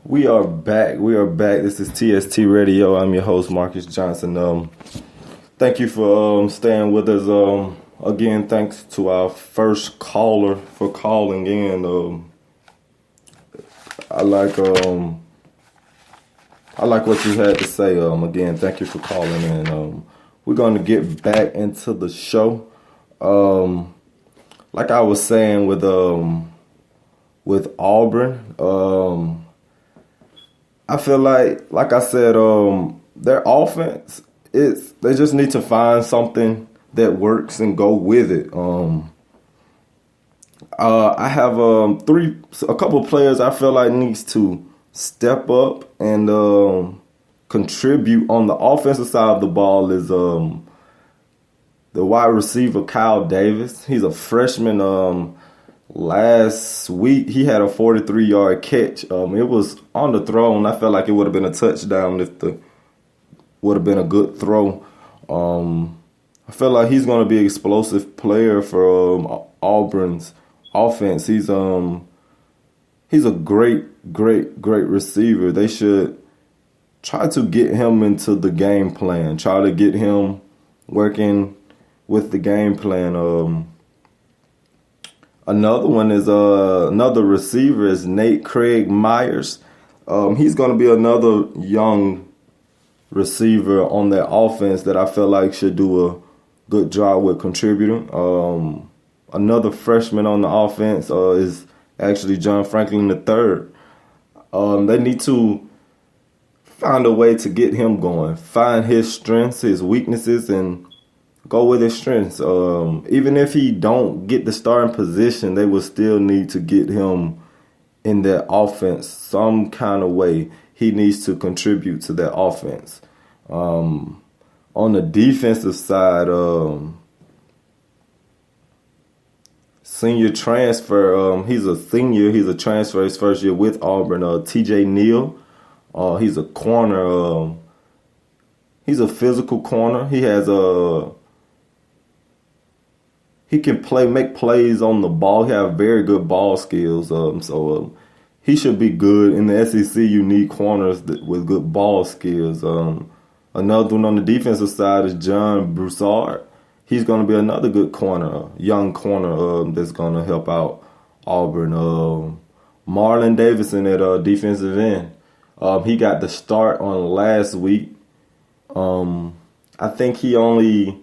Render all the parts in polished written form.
We are back. We are back. This is TSTRADIO. I'm your host, Marcus Johnson. Thank you for staying with us. Again, thanks to our first caller for calling in. I like what you had to say. Again, thank you for calling in. We're going to get back into the show. Like I was saying with Auburn. I feel like I said, their offense they just need to find something that works and go with it. I have a couple of players I feel like needs to step up and contribute on the offensive side of the ball is the wide receiver Kyle Davis. He's a freshman. Last week, he had a 43-yard catch. It was on the throw, and I felt like it would have been a touchdown if would have been a good throw. I feel like he's going to be an explosive player for Auburn's offense. He's a great receiver. They should try to get him into the game plan. Try to get him working with the game plan. Another one is another receiver is Nate Craig Myers. He's going to be another young receiver on that offense that I feel like should do a good job with contributing. Another freshman on the offense is actually John Franklin III. They need to find a way to get him going, find his strengths, his weaknesses, and go with his strengths. Even if he don't get the starting position, they will still need to get him in that offense some kind of way. He needs to contribute to that offense. On the defensive side, senior transfer. He's a senior. He's a transfer his first year with Auburn. T.J. Neal. He's a corner. He's a physical corner. He has He can make plays on the ball. He has very good ball skills. So he should be good. In the SEC, you need corners with good ball skills. Another one on the defensive side is John Broussard. He's going to be another good corner, young corner that's going to help out Auburn. Marlon Davidson at defensive end. He got the start on last week. I think he only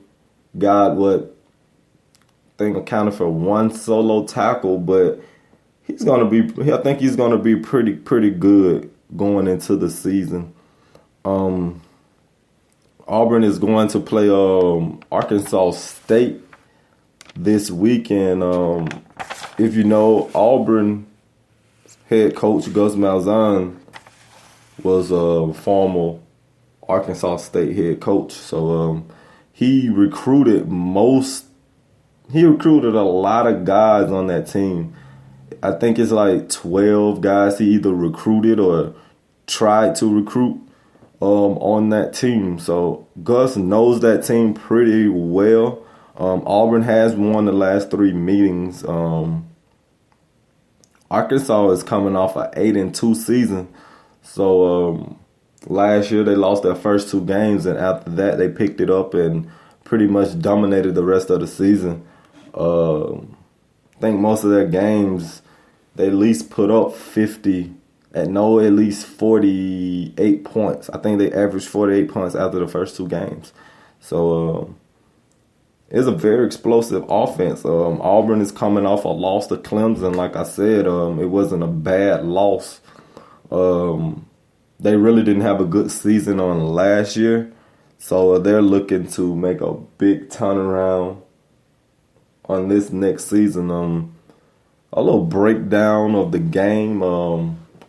got accounted for one solo tackle, but I think he's gonna be pretty good going into the season. Auburn is going to play Arkansas State this weekend. If you know, Auburn head coach Gus Malzahn was a former Arkansas State head coach, so he recruited a lot of guys on that team. I think it's like 12 guys he either recruited or tried to recruit on that team. So Gus knows that team pretty well. Auburn has won the last 3 meetings. Arkansas is coming off an 8-2 season. So last year they lost their first 2 games, and after that they picked it up and pretty much dominated the rest of the season. I think most of their games, they at least put up 48 points. I think they averaged 48 points after the first 2 games. So it's a very explosive offense. Auburn is coming off a loss to Clemson. Like I said, it wasn't a bad loss. They really didn't have a good season on last year. So they're looking to make a big turnaround on this next season. A little breakdown of the game.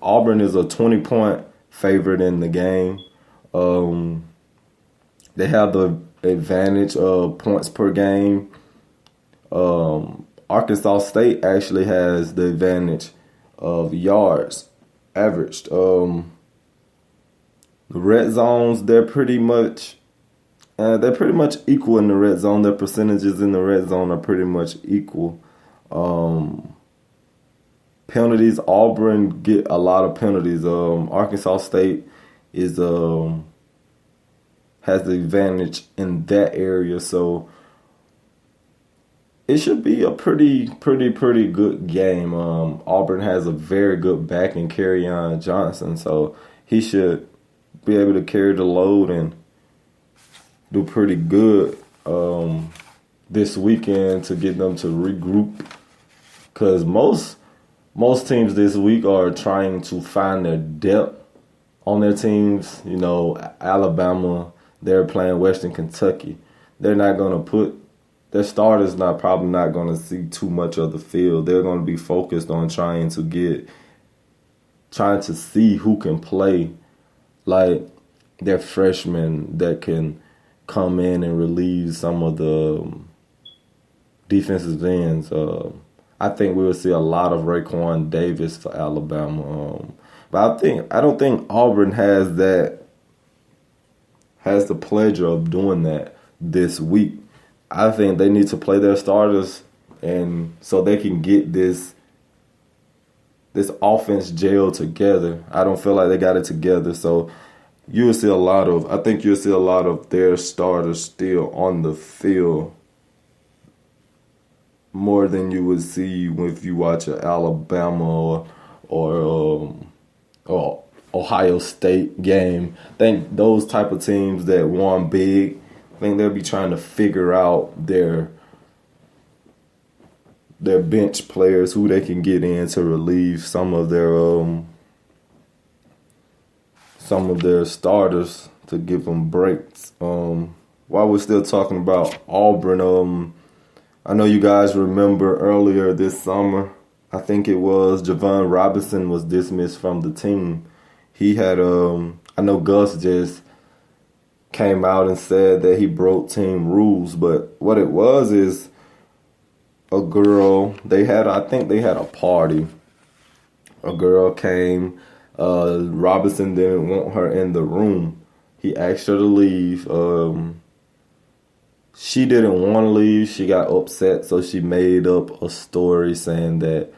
Auburn is a 20-point favorite in the game. They have the advantage of points per game. Arkansas State actually has the advantage of yards averaged. The red zones, they're pretty much equal in the red zone. Their percentages in the red zone are pretty much equal. penalties. Auburn get a lot of penalties. Arkansas State is has the advantage in that area, so it should be a pretty good game. Auburn has a very good back in Kerryon Johnson, so he should be able to carry the load and do pretty good this weekend to get them to regroup. Because most teams this week are trying to find their depth on their teams. You know, Alabama, they're playing Western Kentucky. They're not going to put their starters probably not going to see too much of the field. They're going to be focused on trying to see who can play like their freshmen that can come in and relieve some of the defensive ends. I think we will see a lot of Raekwon Davis for Alabama. But I don't think Auburn has the pleasure of doing that this week. I think they need to play their starters and so they can get this offense gel together. I don't feel like they got it together, so you'll see a lot of their starters still on the field more than you would see if you watch an Alabama or Ohio State game. I think those type of teams that won big, I think they'll be trying to figure out their bench players, who they can get in to relieve some of their starters to give them breaks. While we're still talking about Auburn, I know you guys remember earlier this summer, I think it was Javon Robinson was dismissed from the team. He had, I know Gus just came out and said that he broke team rules, but what it was is a girl, I think they had a party. A girl came, Robinson didn't want her in the room. He asked her to leave. She didn't want to leave. She got upset, so she made up a story saying that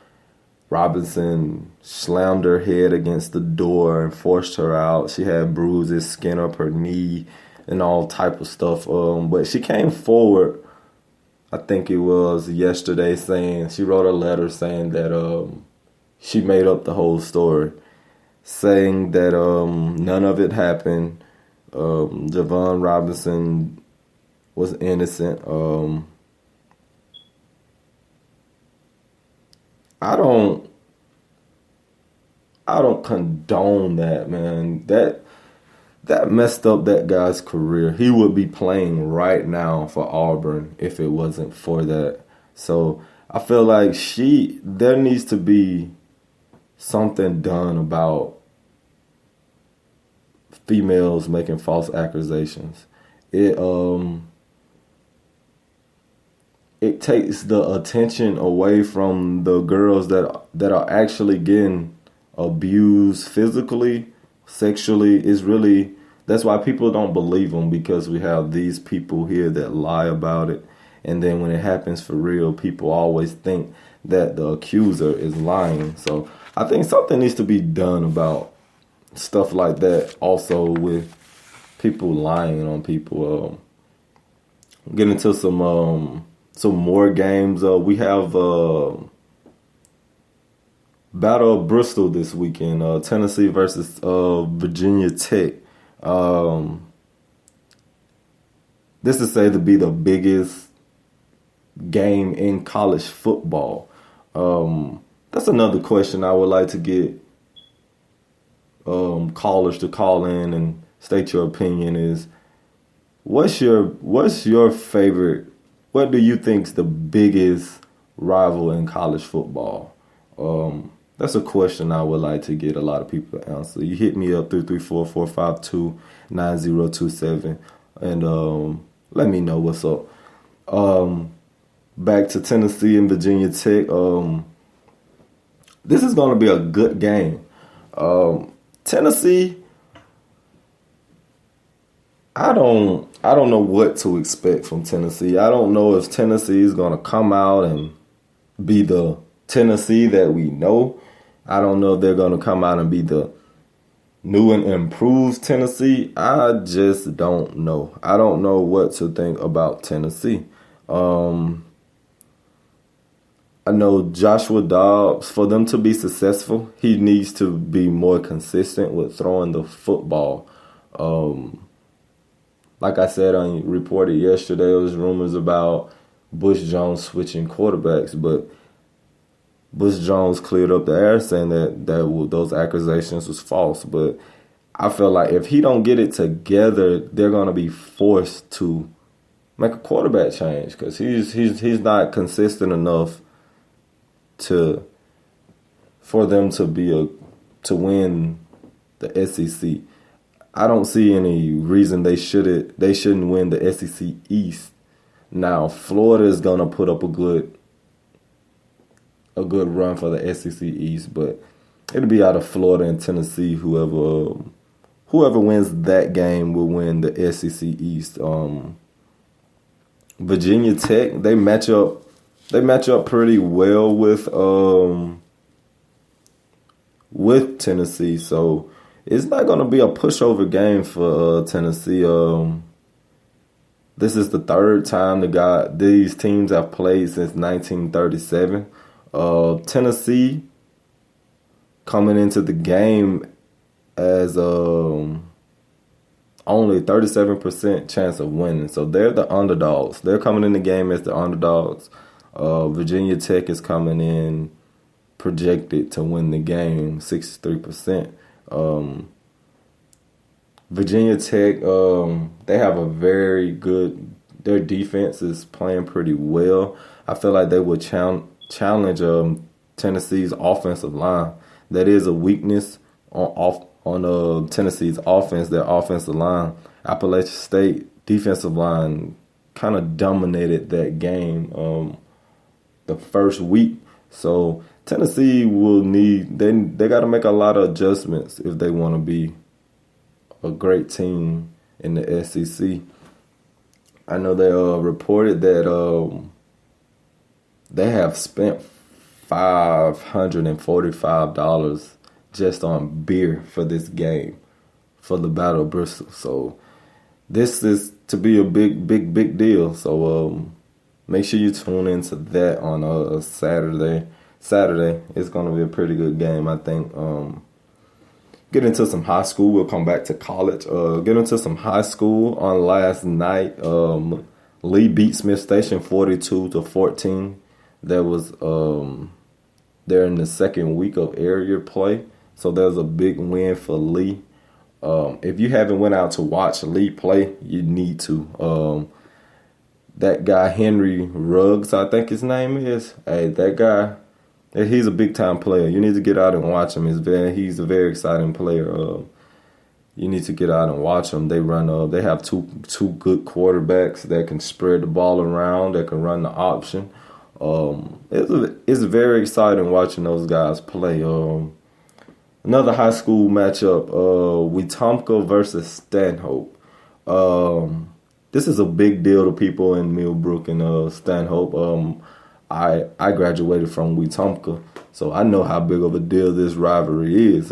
Robinson slammed her head against the door and forced her out. She had bruises, skin up her knee, and all type of stuff. But she came forward, I think it was yesterday, she wrote a letter saying that she made up the whole story, saying that none of it happened. Javon Robinson was innocent. I don't condone that, man. That messed up that guy's career. He would be playing right now for Auburn if it wasn't for that. So I feel like there needs to be something done about females making false accusations. It takes the attention away from the girls that are actually getting abused physically, sexually. That's why people don't believe them, because we have these people here that lie about it. And then when it happens for real, people always think that the accuser is lying. So I think something needs to be done about stuff like that. Also with people lying on people. Get into some more games. We have Battle of Bristol this weekend. Tennessee versus Virginia Tech. This is said to be the biggest game in college football. That's another question I would like to get callers to call in and state your opinion is, what's your favorite, what do you think's the biggest rival in college football? That's a question I would like to get a lot of people to answer. You hit me up 334-452-9027 and let me know what's up. Back to Tennessee and Virginia Tech. This is going to be a good game. Tennessee, I don't know what to expect from Tennessee. I don't know if Tennessee is going to come out and be the Tennessee that we know. I don't know if they're going to come out and be the new and improved Tennessee. I just don't know. I don't know what to think about Tennessee. I know Joshua Dobbs, for them to be successful, he needs to be more consistent with throwing the football. Like I said, I reported yesterday, there was rumors about Bush Jones switching quarterbacks, but Bush Jones cleared up the air saying that those accusations was false. But I feel like if he don't get it together, they're going to be forced to make a quarterback change because he's not consistent enough for them to win the SEC. I don't see any reason they shouldn't win the SEC East. Now Florida is gonna put up a good run for the SEC East, but it'll be out of Florida and Tennessee. Whoever wins that game will win the SEC East. Virginia Tech, they match up pretty well with Tennessee, so it's not going to be a pushover game for Tennessee. This is the third time these teams have played since 1937. Tennessee coming into the game as only 37% chance of winning, so they're the underdogs. They're coming in the game as the underdogs. Virginia Tech is coming in projected to win the game 63%. Virginia Tech, they have a very good, their defense is playing pretty well. I feel like they would challenge Tennessee's offensive line. That is a weakness on Tennessee's offense, their offensive line. Appalachian State defensive line kind of dominated that game the first week. So Tennessee will they got to make a lot of adjustments if they want to be a great team in the SEC. I know they reported that they have spent $545 just on beer for this game, for the Battle of Bristol. So this is to be a big deal. So make sure you tune into that on Saturday. Saturday, it's going to be a pretty good game, I think. Get into some high school. We'll come back to college. Get into some high school on last night. Lee beat Smith Station 42-14. That was they're in the second week of area play, so there's a big win for Lee. If you haven't went out to watch Lee play, you need to. That guy Henry Ruggs, I think his name is. Hey, that guy. He's a big-time player. You need to get out and watch him. He's a very exciting player. You need to get out and watch him. They have two good quarterbacks that can spread the ball around, that can run the option. It's very exciting watching those guys play. Another high school matchup, Wetumpka versus Stanhope. This is a big deal to people in Millbrook and Stanhope. I graduated from Wetumpka, so I know how big of a deal this rivalry is.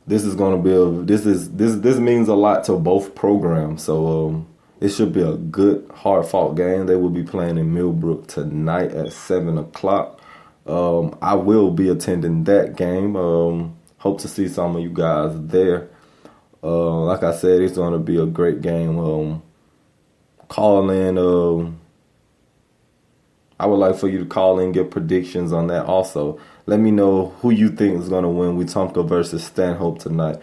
This is going to be this means a lot to both programs. So it should be a good, hard-fought game. They will be playing in Millbrook tonight at 7:00. I will be attending that game. Hope to see some of you guys there. Like I said, it's going to be a great game. Call in. I would like for you to call in and get predictions on that also. Let me know who you think is going to win Wetumpka versus Stanhope tonight.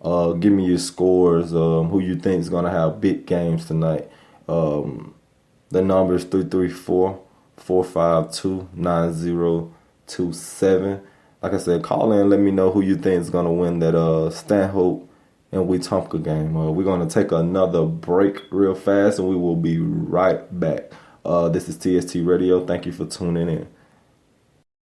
Give me your scores, who you think is going to have big games tonight. The number is 334-452-9027. Like I said, call in and let me know who you think is going to win that Stanhope and Wetumpka game. We're going to take another break real fast, and we will be right back. This is TST Radio. Thank you for tuning in.